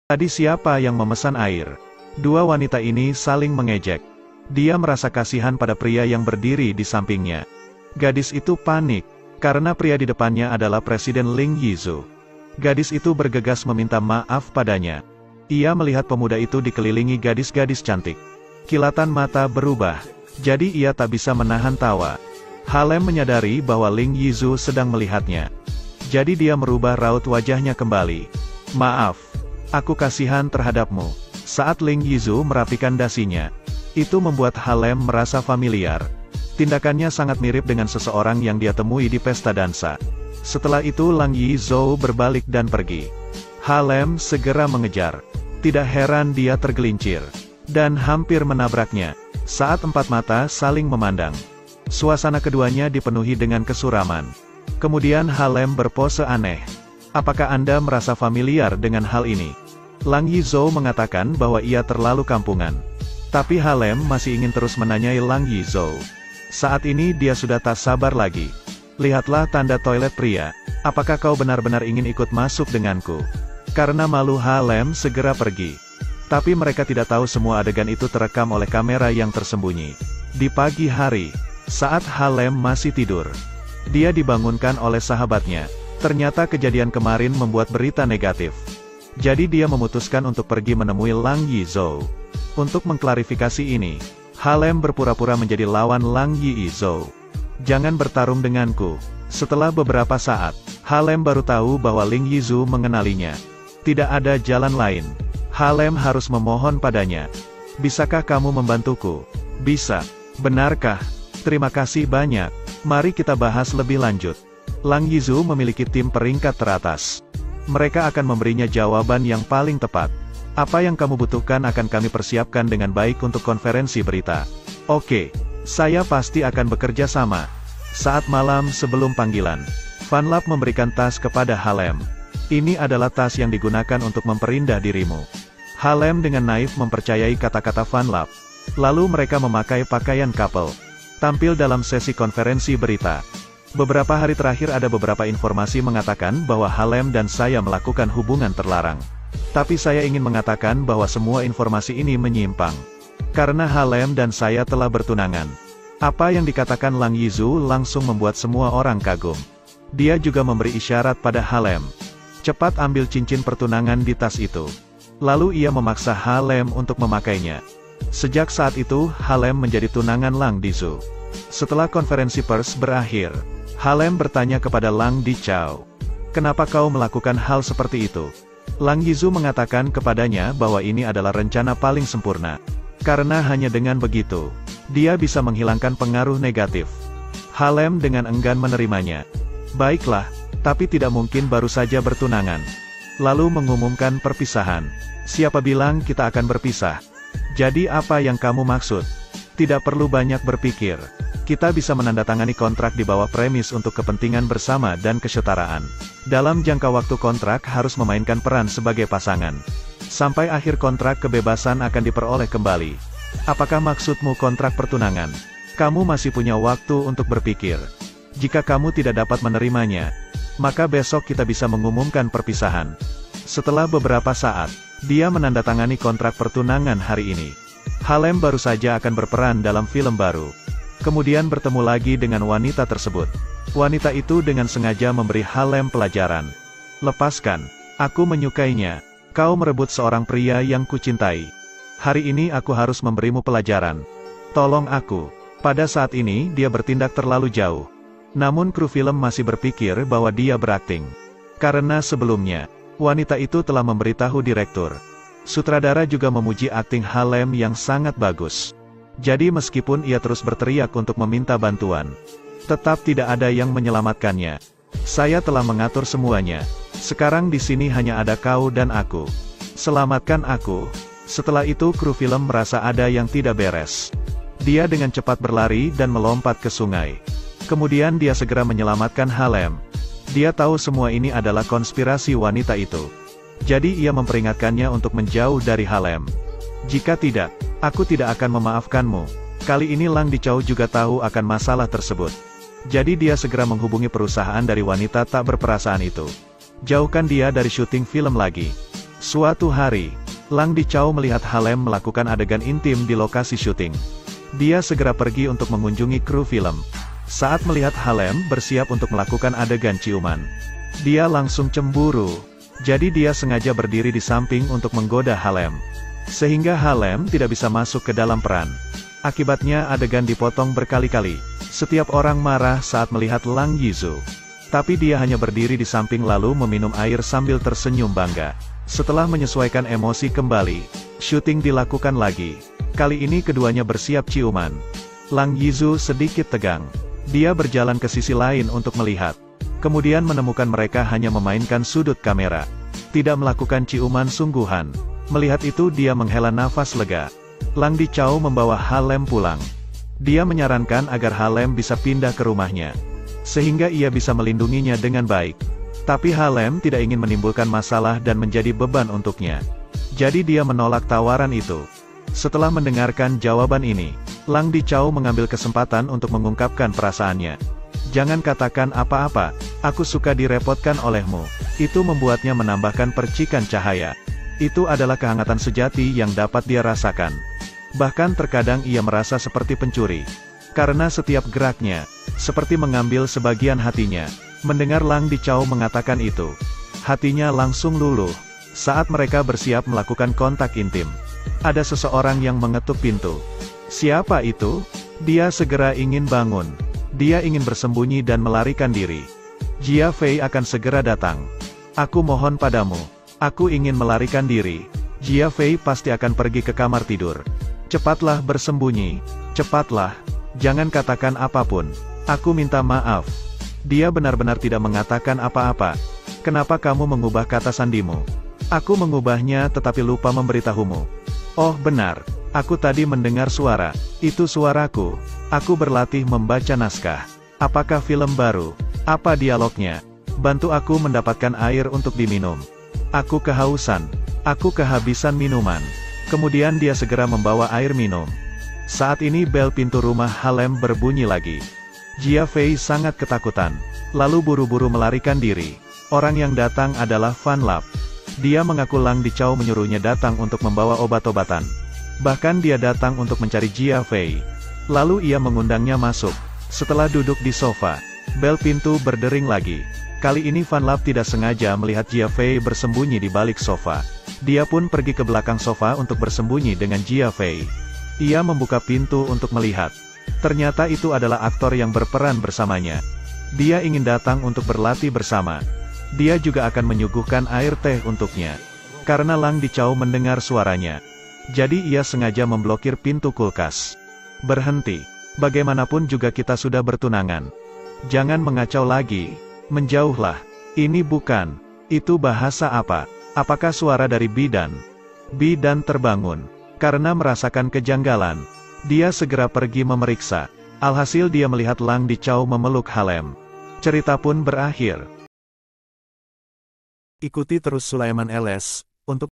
Tadi siapa yang memesan air? Dua wanita ini saling mengejek. Dia merasa kasihan pada pria yang berdiri di sampingnya. Gadis itu panik, karena pria di depannya adalah Presiden Ling Yizhu. Gadis itu bergegas meminta maaf padanya. Ia melihat pemuda itu dikelilingi gadis-gadis cantik. Kilatan mata berubah, jadi ia tak bisa menahan tawa. Halem menyadari bahwa Ling Yizhu sedang melihatnya. Jadi dia merubah raut wajahnya kembali. Maaf, aku kasihan terhadapmu. Saat Ling Yizhu merapikan dasinya, itu membuat Halem merasa familiar. Tindakannya sangat mirip dengan seseorang yang dia temui di pesta dansa. Setelah itu Lang Yizhu berbalik dan pergi. Halem segera mengejar. Tidak heran dia tergelincir dan hampir menabraknya. Saat empat mata saling memandang, suasana keduanya dipenuhi dengan kesuraman. Kemudian Halem berpose aneh. Apakah Anda merasa familiar dengan hal ini? Lang Yizhu mengatakan bahwa ia terlalu kampungan. Tapi Halem masih ingin terus menanyai Lang Yizhu. Saat ini dia sudah tak sabar lagi. Lihatlah tanda toilet pria. Apakah kau benar-benar ingin ikut masuk denganku? Karena malu Halem segera pergi. Tapi mereka tidak tahu semua adegan itu terekam oleh kamera yang tersembunyi. Di pagi hari, saat Halem masih tidur, dia dibangunkan oleh sahabatnya. Ternyata kejadian kemarin membuat berita negatif. Jadi dia memutuskan untuk pergi menemui Lang Yizhu. Untuk mengklarifikasi ini, Halem berpura-pura menjadi lawan Lang Yizhu. Jangan bertarung denganku. Setelah beberapa saat, Halem baru tahu bahwa Ling Yizhu mengenalinya. Tidak ada jalan lain. Halem harus memohon padanya. Bisakah kamu membantuku? Bisa. Benarkah? Terima kasih banyak. Mari kita bahas lebih lanjut. Lang Yizhu memiliki tim peringkat teratas. Mereka akan memberinya jawaban yang paling tepat. Apa yang kamu butuhkan akan kami persiapkan dengan baik untuk konferensi berita. Oke, saya pasti akan bekerja sama. Saat malam sebelum panggilan, Van Lap memberikan tas kepada Halem. Ini adalah tas yang digunakan untuk memperindah dirimu. Halem dengan naif mempercayai kata-kata Van Lap. Lalu mereka memakai pakaian couple. Tampil dalam sesi konferensi berita. Beberapa hari terakhir ada beberapa informasi mengatakan bahwa Halem dan saya melakukan hubungan terlarang. Tapi saya ingin mengatakan bahwa semua informasi ini menyimpang. Karena Halem dan saya telah bertunangan. Apa yang dikatakan Lang Yizhu langsung membuat semua orang kagum. Dia juga memberi isyarat pada Halem. Cepat ambil cincin pertunangan di tas itu. Lalu ia memaksa Halem untuk memakainya. Sejak saat itu, Halem menjadi tunangan Lang Yizhu. Setelah konferensi pers berakhir, Halem bertanya kepada Lang Dichao. Kenapa kau melakukan hal seperti itu? Lang Yizhu mengatakan kepadanya bahwa ini adalah rencana paling sempurna. Karena hanya dengan begitu, dia bisa menghilangkan pengaruh negatif. Halem dengan enggan menerimanya. Baiklah, tapi tidak mungkin baru saja bertunangan. Lalu mengumumkan perpisahan. Siapa bilang kita akan berpisah? Jadi apa yang kamu maksud? Tidak perlu banyak berpikir. Kita bisa menandatangani kontrak di bawah premis untuk kepentingan bersama dan kesetaraan. Dalam jangka waktu kontrak harus memainkan peran sebagai pasangan. Sampai akhir kontrak kebebasan akan diperoleh kembali. Apakah maksudmu kontrak pertunangan? Kamu masih punya waktu untuk berpikir. Jika kamu tidak dapat menerimanya, maka besok kita bisa mengumumkan perpisahan. Setelah beberapa saat, dia menandatangani kontrak pertunangan hari ini. Halem baru saja akan berperan dalam film baru. Kemudian bertemu lagi dengan wanita tersebut. Wanita itu dengan sengaja memberi Halem pelajaran. Lepaskan. Aku menyukainya. Kau merebut seorang pria yang kucintai. Hari ini aku harus memberimu pelajaran. Tolong aku. Pada saat ini dia bertindak terlalu jauh. Namun kru film masih berpikir bahwa dia berakting. Karena sebelumnya, wanita itu telah memberitahu direktur. Sutradara juga memuji akting Halem yang sangat bagus. Jadi meskipun ia terus berteriak untuk meminta bantuan, tetap tidak ada yang menyelamatkannya. Saya telah mengatur semuanya. Sekarang di sini hanya ada kau dan aku. Selamatkan aku. Setelah itu kru film merasa ada yang tidak beres. Dia dengan cepat berlari dan melompat ke sungai. Kemudian dia segera menyelamatkan Halem. Dia tahu semua ini adalah konspirasi wanita itu. Jadi ia memperingatkannya untuk menjauh dari Halem. Jika tidak, aku tidak akan memaafkanmu. Kali ini Lang Dichao juga tahu akan masalah tersebut. Jadi dia segera menghubungi perusahaan dari wanita tak berperasaan itu. Jauhkan dia dari syuting film lagi. Suatu hari, Lang Dicau melihat Halem melakukan adegan intim di lokasi syuting. Dia segera pergi untuk mengunjungi kru film. Saat melihat Halem bersiap untuk melakukan adegan ciuman, dia langsung cemburu. Jadi dia sengaja berdiri di samping untuk menggoda Halem, sehingga Halem tidak bisa masuk ke dalam peran. Akibatnya adegan dipotong berkali-kali. Setiap orang marah saat melihat Lang Yizu. Tapi dia hanya berdiri di samping lalu meminum air sambil tersenyum bangga. Setelah menyesuaikan emosi kembali, syuting dilakukan lagi. Kali ini keduanya bersiap ciuman. Lang Yizu sedikit tegang. Dia berjalan ke sisi lain untuk melihat. Kemudian menemukan mereka hanya memainkan sudut kamera. Tidak melakukan ciuman sungguhan. Melihat itu dia menghela nafas lega. Lang Dicau membawa Halem pulang. Dia menyarankan agar Halem bisa pindah ke rumahnya, sehingga ia bisa melindunginya dengan baik. Tapi Halem tidak ingin menimbulkan masalah dan menjadi beban untuknya. Jadi dia menolak tawaran itu. Setelah mendengarkan jawaban ini, Lang Dicau mengambil kesempatan untuk mengungkapkan perasaannya. Jangan katakan apa-apa, aku suka direpotkan olehmu. Itu membuatnya menambahkan percikan cahaya. Itu adalah kehangatan sejati yang dapat dia rasakan. Bahkan terkadang ia merasa seperti pencuri. Karena setiap geraknya, seperti mengambil sebagian hatinya. Mendengar Lang Dicau mengatakan itu, hatinya langsung luluh. Saat mereka bersiap melakukan kontak intim, ada seseorang yang mengetuk pintu. Siapa itu? Dia segera ingin bangun. Dia ingin bersembunyi dan melarikan diri. Jia Fei akan segera datang. Aku mohon padamu. Aku ingin melarikan diri. Jia Fei pasti akan pergi ke kamar tidur. Cepatlah bersembunyi. Cepatlah. Jangan katakan apapun. Aku minta maaf. Dia benar-benar tidak mengatakan apa-apa. Kenapa kamu mengubah kata sandimu? Aku mengubahnya tetapi lupa memberitahumu. Oh benar. Aku tadi mendengar suara. Itu suaraku. Aku berlatih membaca naskah. Apakah film baru? Apa dialognya? Bantu aku mendapatkan air untuk diminum. Aku kehausan. Aku kehabisan minuman. Kemudian dia segera membawa air minum. Saat ini bel pintu rumah Halem berbunyi lagi. Jia Fei sangat ketakutan. Lalu buru-buru melarikan diri. Orang yang datang adalah Van Lap. Dia mengaku Lang Dicau menyuruhnya datang untuk membawa obat-obatan. Bahkan dia datang untuk mencari Jia Fei. Lalu ia mengundangnya masuk. Setelah duduk di sofa, bel pintu berdering lagi. Kali ini Van Lap tidak sengaja melihat Jia Fei bersembunyi di balik sofa. Dia pun pergi ke belakang sofa untuk bersembunyi dengan Jia Fei. Ia membuka pintu untuk melihat. Ternyata itu adalah aktor yang berperan bersamanya. Dia ingin datang untuk berlatih bersama. Dia juga akan menyuguhkan air teh untuknya. Karena Lang Dicau mendengar suaranya. Jadi ia sengaja memblokir pintu kulkas. Berhenti. Bagaimanapun juga kita sudah bertunangan. Jangan mengacau lagi. Menjauhlah. Ini bukan. Itu bahasa apa? Apakah suara dari bidan? Bidan terbangun. Karena merasakan kejanggalan. Dia segera pergi memeriksa. Alhasil dia melihat Lang Dicau memeluk Halem. Cerita pun berakhir. Ikuti terus Sulaiman LS untuk